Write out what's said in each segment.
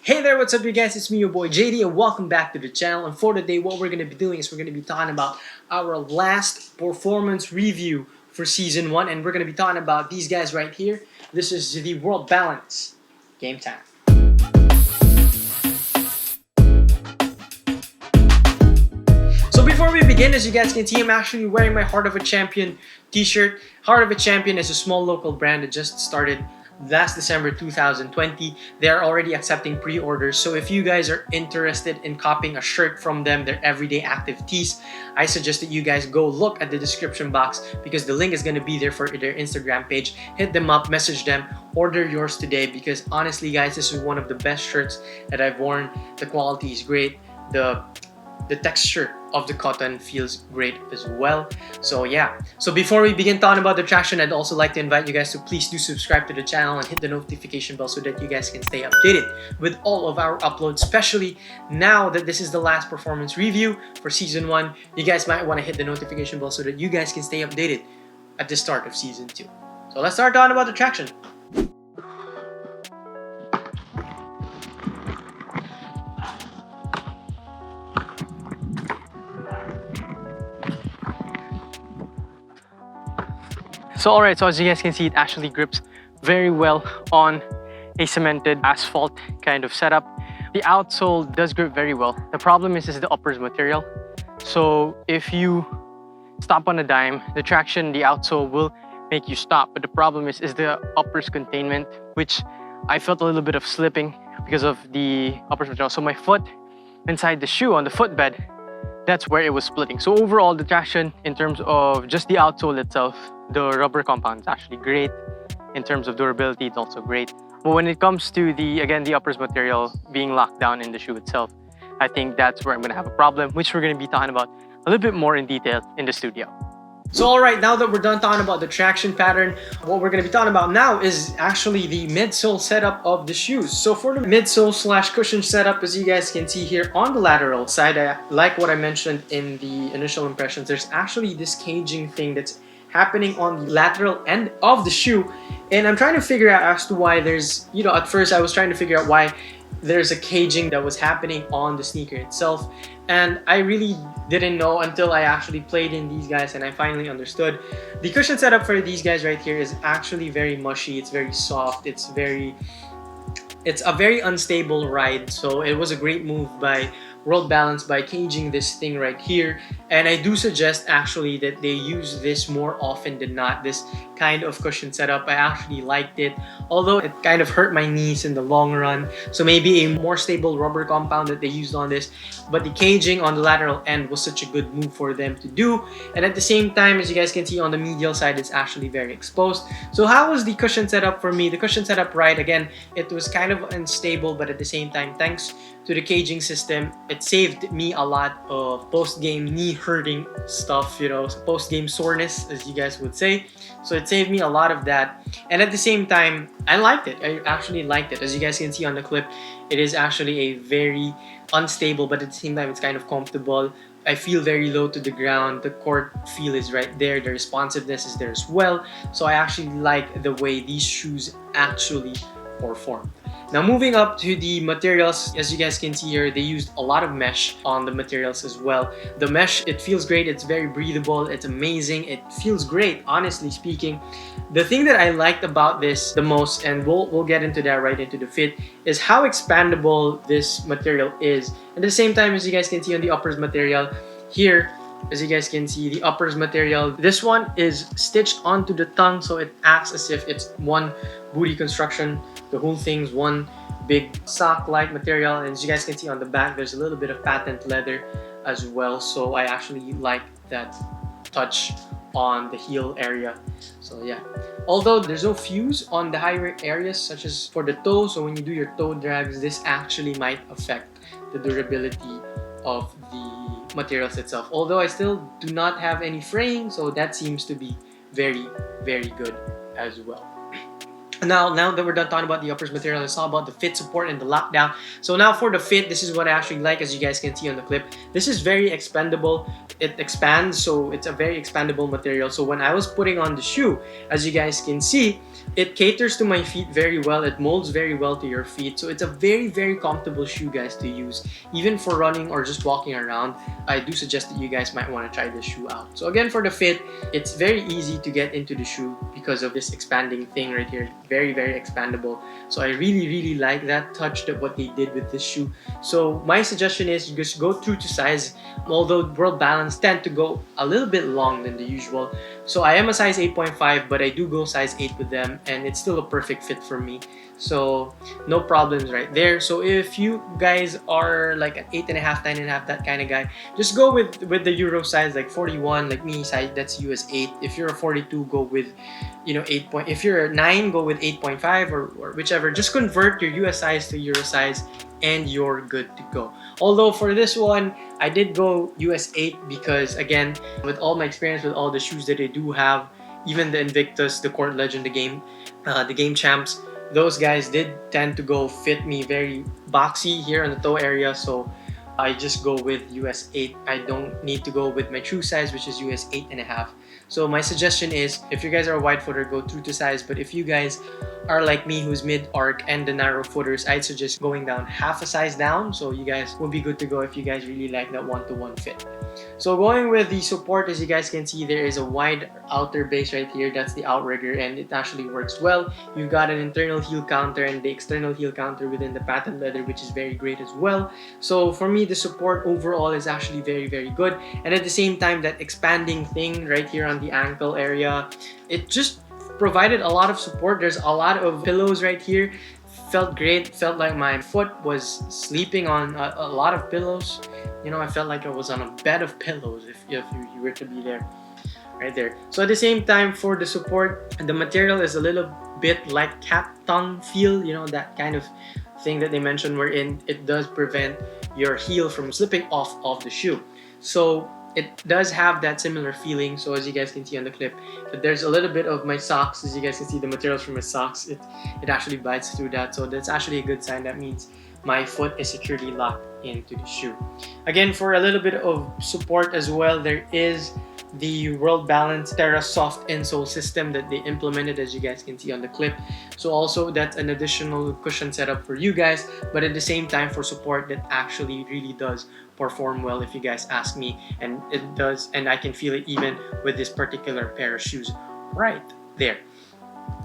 Hey there, what's up you guys? It's me, your boy JD, and welcome back to the channel. And for today, what we're going to be doing is we're going to be talking about our last performance review for Season 1. And we're going to be talking about these guys right here. This is the World Balance Gametime. So before we begin, as you guys can see, I'm actually wearing my Heart of a Champion t-shirt. Heart of a Champion is a small local brand that just started last December 2020. They are already accepting pre-orders, so if you guys are interested in copying a shirt from them, their everyday active tees, I suggest that you guys go look at the description box because the link is going to be there for their Instagram page. Hit them up, message them, order yours today, because honestly guys, this is one of the best shirts that I've worn. The quality is great, the texture of the cotton feels great as well. So yeah, so before we begin talking about the traction, I'd also like to invite you guys to please do subscribe to the channel and hit the notification bell so that you guys can stay updated with all of our uploads, especially now that this is the last performance review for Season 1. You guys might want to hit the notification bell so that you guys can stay updated at the start of Season 2. So let's start talking about the traction. So alright, so as you guys can see, it actually grips very well on a cemented asphalt kind of setup. The outsole does grip very well. The problem is the uppers material. So if you stop on a dime, the traction, the outsole will make you stop. But the problem is the uppers containment, which I felt a little bit of slipping because of the uppers material. So my foot inside the shoe on the footbed, that's where it was splitting. So overall, the traction in terms of just the outsole itself, the rubber compound is actually great. In terms of durability, it's also great. But when it comes to the uppers material being locked down in the shoe itself, I think that's where I'm gonna have a problem, which we're gonna be talking about a little bit more in detail in the studio. So alright, now that we're done talking about the traction pattern, what we're going to be talking about now is actually the midsole setup of the shoes. So for the midsole / cushion setup, as you guys can see here on the lateral side, like what I mentioned in the initial impressions, there's actually this caging thing that's happening on the lateral end of the shoe. And I'm trying to figure out as to why there's, at first I was trying to figure out why there's a caging that was happening on the sneaker itself. And I really didn't know until I actually played in these guys and I finally understood. The cushion setup for these guys right here is actually very mushy, it's very soft, it's a very unstable ride. So it was a great move by World Balance by caging this thing right here. And I do suggest actually that they use this more often than not, this kind of cushion setup. I actually liked it, although it kind of hurt my knees in the long run. So maybe a more stable rubber compound that they used on this, but the caging on the lateral end was such a good move for them to do. And at the same time, as you guys can see on the medial side, it's actually very exposed. So how was the cushion setup for me? The cushion setup, right, again, it was kind of unstable, but at the same time, thanks to the caging system, it saved me a lot of post-game knee hurting stuff, post-game soreness, as you guys would say. So it saved me a lot of that. And at the same time, I liked it. I actually liked it. As you guys can see on the clip, it is actually a very unstable, but at the same time, it's kind of comfortable. I feel very low to the ground. The court feel is right there. The responsiveness is there as well. So I actually like the way these shoes actually perform. Now moving up to the materials, as you guys can see here, they used a lot of mesh on the materials as well. The mesh, it feels great, it's very breathable, it's amazing, it feels great, honestly speaking. The thing that I liked about this the most, and we'll get into that right into the fit, is how expandable this material is. At the same time, as you guys can see on the uppers material, here, as you guys can see, the uppers material, this one is stitched onto the tongue, so it acts as if it's one booty construction. The whole thing's one big sock-like material, and as you guys can see on the back, there's a little bit of patent leather as well. So I actually like that touch on the heel area. So yeah, although there's no fuse on the higher areas such as for the toe, so when you do your toe drags, this actually might affect the durability of the materials itself. Although I still do not have any fraying, so that seems to be very, very good as well. Now that we're done talking about the uppers material, let's talk about the fit support and the lockdown. So now for the fit, this is what I actually like, as you guys can see on the clip. This is very expandable. It expands, so it's a very expandable material. So when I was putting on the shoe, as you guys can see, It caters to my feet very well. It molds very well to your feet. So it's a very, very comfortable shoe, guys, to use. Even for running or just walking around, I do suggest that you guys might want to try this shoe out. So again, for the fit, it's very easy to get into the shoe because of this expanding thing right here. Very, very expandable. So I really, really like that touch that what they did with this shoe. So my suggestion is just go true to size. Although World Balance tend to go a little bit long than the usual. So I am a size 8.5, but I do go size 8 with them, and it's still a perfect fit for me. So no problems right there. So if you guys are like an 8.5, 9.5, that kind of guy, just go with the Euro size, like 41, like me, size that's US 8. If you're a 42, go with 8 point. If you're a 9, go with 8.5 or whichever. Just convert your US size to Euro size, and you're good to go. Although for this one, I did go US 8 because, again, with all my experience with all the shoes that I do have, even the Invictus, the Court Legend, the Game Champs, those guys did tend to go fit me very boxy here on the toe area. So I just go with US 8. I don't need to go with my true size, which is US 8.5. So my suggestion is, if you guys are a wide footer, go true to size. But if you guys are like me, who's mid-arc and the narrow footers, I'd suggest going down half a size down. So you guys will be good to go if you guys really like that one-to-one fit. So going with the support, as you guys can see, there is a wide outer base right here. That's the outrigger, and it actually works well. You've got an internal heel counter and the external heel counter within the patent leather, which is very great as well. So for me, the support overall is actually very, very good. And at the same time, that expanding thing right here on the ankle area, it just provided a lot of support. There's a lot of pillows right here. Felt great. Felt like my foot was sleeping on a lot of pillows. I felt like I was on a bed of pillows if you were to be there, right there. So at the same time, for the support, the material is a little bit like cat tongue feel, that kind of thing that they mentioned, wherein it does prevent your heel from slipping off of the shoe. So it does have that similar feeling. So as you guys can see on the clip, but there's a little bit of my socks. As you guys can see, the materials from my socks, it actually bites through that. So that's actually a good sign. That means my foot is securely locked into the shoe. Again, for a little bit of support as well, there is the World Balance Terra Soft insole system that they implemented, as you guys can see on the clip. So also that's an additional cushion setup for you guys, but at the same time for support that actually really does perform well, if you guys ask me. And it does, and I can feel it even with this particular pair of shoes right there.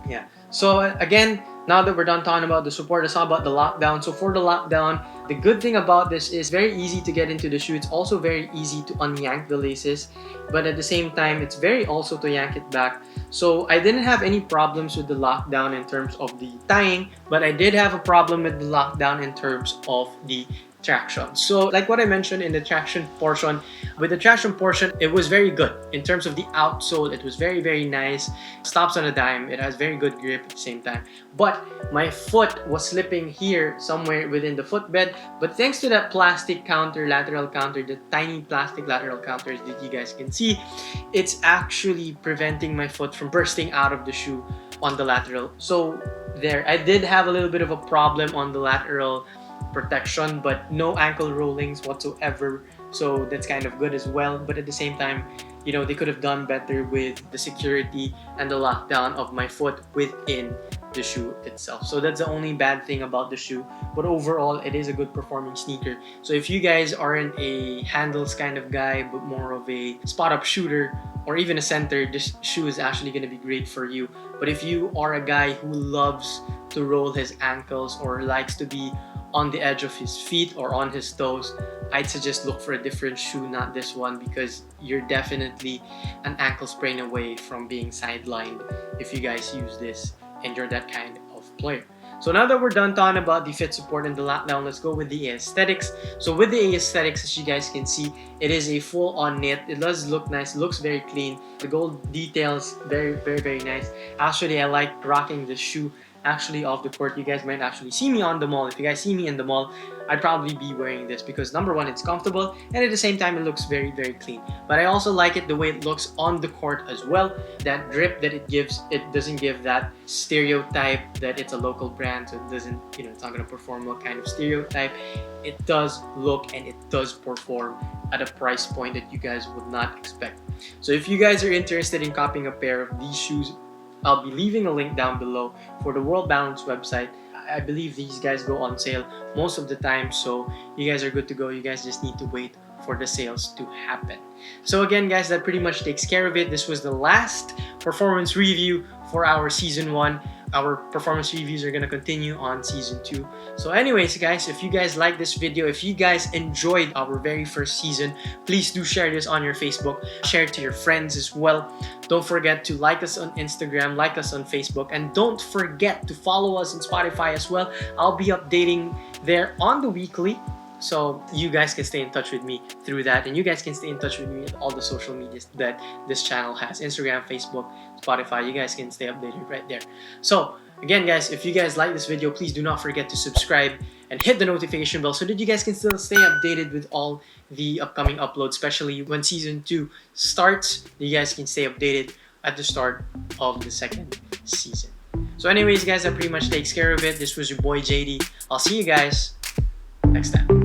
Yeah. So again, now that we're done talking about the support, let's talk about the lockdown. So for the lockdown, the good thing about this is very easy to get into the shoe. It's also very easy to unyank the laces, but at the same time, it's very also to yank it back. So I didn't have any problems with the lockdown in terms of the tying, but I did have a problem with the lockdown in terms of the traction. So like what I mentioned in the traction portion, with the traction portion, it was very good. In terms of the outsole, it was very, very nice. Stops on a dime. It has very good grip at the same time. But my foot was slipping here somewhere within the footbed. But thanks to that plastic counter, lateral counter, the tiny plastic lateral counters that you guys can see, it's actually preventing my foot from bursting out of the shoe on the lateral. So there, I did have a little bit of a problem on the lateral protection, but no ankle rollings whatsoever. So that's kind of good as well. But at the same time, they could have done better with the security and the lockdown of my foot within the shoe itself. So that's the only bad thing about the shoe. But overall, it is a good performing sneaker. So if you guys aren't a handles kind of guy, but more of a spot-up shooter or even a center, this shoe is actually going to be great for you. But if you are a guy who loves to roll his ankles or likes to be on the edge of his feet or on his toes, I'd suggest look for a different shoe, not this one, because you're definitely an ankle sprain away from being sidelined if you guys use this and you're that kind of player. So now that we're done talking about the fit support and the lockdown, let's go with the aesthetics. So with the aesthetics, as you guys can see, it is a full-on knit. It does look nice, it looks very clean. The gold details, very, very, very nice. Actually, I like rocking this shoe actually off the court. You guys might actually see me on the mall. If you guys see me in the mall, I'd probably be wearing this because number one, it's comfortable, and at the same time, it looks very, very clean. But I also like it the way it looks on the court as well. That drip that it gives, it doesn't give that stereotype that it's a local brand, so it doesn't, it's not gonna perform what kind of stereotype. It does look and it does perform at a price point that you guys would not expect. So if you guys are interested in copying a pair of these shoes, I'll be leaving a link down below for the World Balance website. I believe these guys go on sale most of the time, so you guys are good to go. You guys just need to wait for the sales to happen. So again, guys, that pretty much takes care of it. This was the last performance review for our season 1. Our performance reviews are gonna continue on season 2. So anyways, guys, if you guys like this video, if you guys enjoyed our very first season, please do share this on your Facebook, share it to your friends as well. Don't forget to like us on Instagram, like us on Facebook, and don't forget to follow us on Spotify as well. I'll be updating there on the weekly, so you guys can stay in touch with me through that, and you guys can stay in touch with me with all the social medias that this channel has: Instagram, Facebook, Spotify. You guys can stay updated right there. So again, guys, if you guys like this video, please do not forget to subscribe and hit the notification bell so that you guys can still stay updated with all the upcoming uploads, especially when season 2 starts. You guys can stay updated at the start of the second season. So anyways, guys, that pretty much takes care of it. This was your boy JD. I'll see you guys next time.